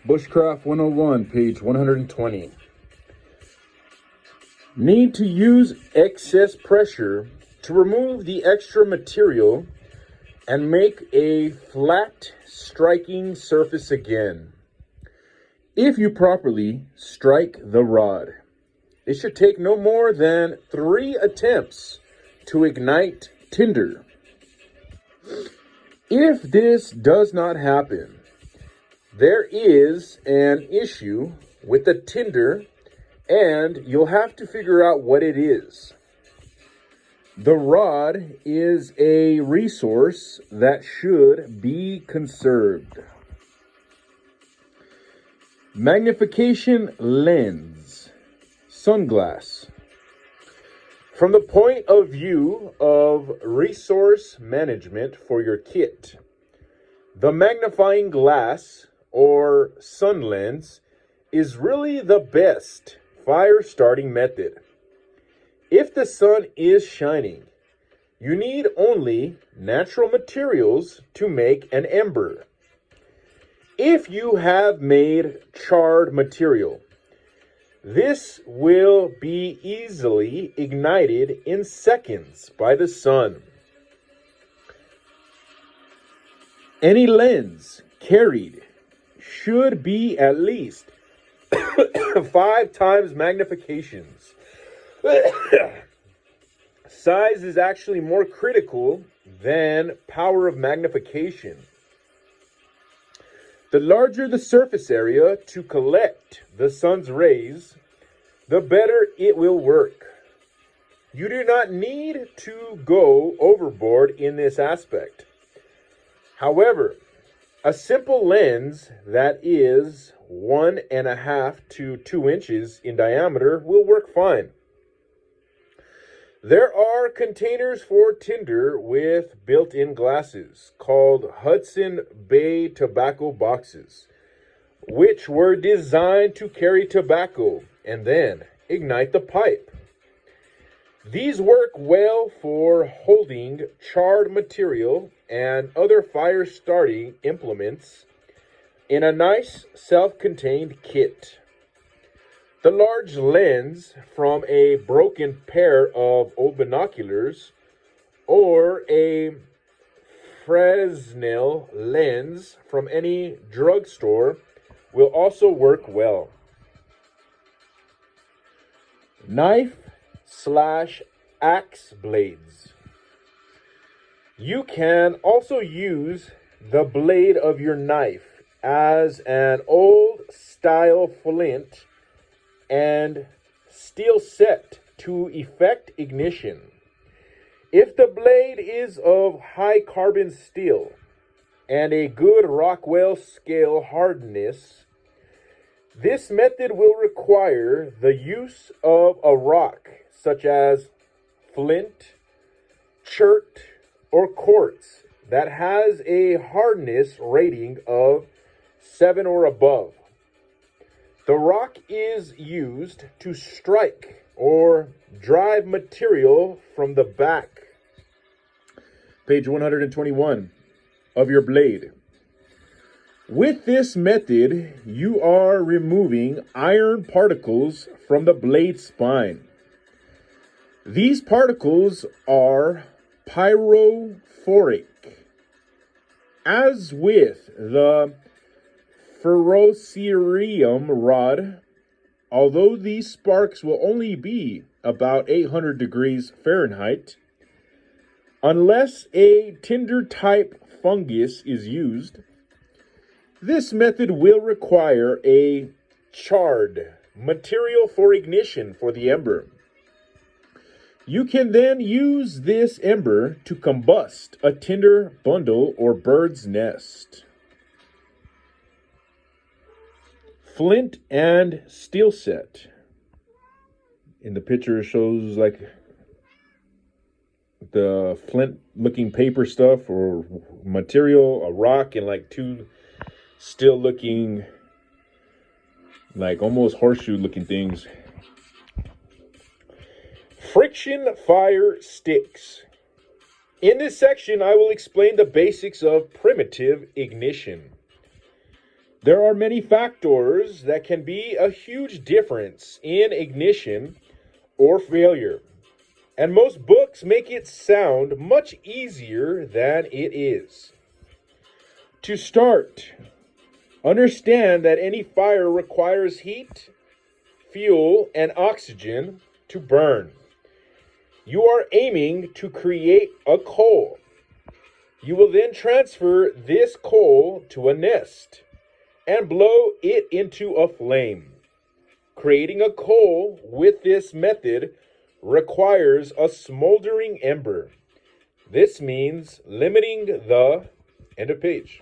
Bushcraft 101, page 120. Need to use excess pressure to remove the extra material and make a flat striking surface again. If you properly strike the rod, it should take no more than 3 attempts to ignite tinder. If this does not happen, there is an issue with the tinder and you'll have to figure out what it is. The rod is a resource that should be conserved. Magnification lens, sunglass. From the point of view of resource management for your kit, the magnifying glass or sun lens is really the best fire starting method. If the sun is shining, you need only natural materials to make an ember. If you have made charred material, this will be easily ignited in seconds by the sun. Any lens carried should be at least 5 times magnifications. Size is actually more critical than power of magnification. The larger the surface area to collect the sun's rays, the better it will work. You do not need to go overboard in this aspect. However, a simple lens that is 1.5 to 2 inches in diameter will work fine. There are containers for tinder with built-in glasses called Hudson Bay tobacco boxes, which were designed to carry tobacco and then ignite the pipe. These work well for holding charred material and other fire-starting implements in a nice self-contained kit. The large lens from a broken pair of old binoculars or a Fresnel lens from any drugstore will also work well. Knife/axe blades. You can also use the blade of your knife as an old-style flint and steel set to effect ignition. If the blade is of high carbon steel and a good Rockwell scale hardness, this method will require the use of a rock such as flint, chert, or quartz that has a hardness rating of 7 or above. The rock is used to strike or drive material from the back, page 121, of your blade. With this method, you are removing iron particles from the blade spine. These particles are pyrophoric. As with the ferrocerium rod, although these sparks will only be about 800 degrees Fahrenheit, unless a tinder type fungus is used, this method will require a charred material for ignition for the ember. You can then use this ember to combust a tinder bundle or bird's nest. Flint and steel set. In the picture it shows like the flint looking paper stuff or material, a rock, and like 2 steel looking, like almost horseshoe looking things. Friction fire sticks. In this section I will explain the basics of primitive ignition. There are many factors that can be a huge difference in ignition or failure, and most books make it sound much easier than it is. To start, understand that any fire requires heat, fuel, and oxygen to burn. You are aiming to create a coal. You will then transfer this coal to a nest and blow it into a flame. Creating a coal with this method requires a smoldering ember. This means limiting the end of page.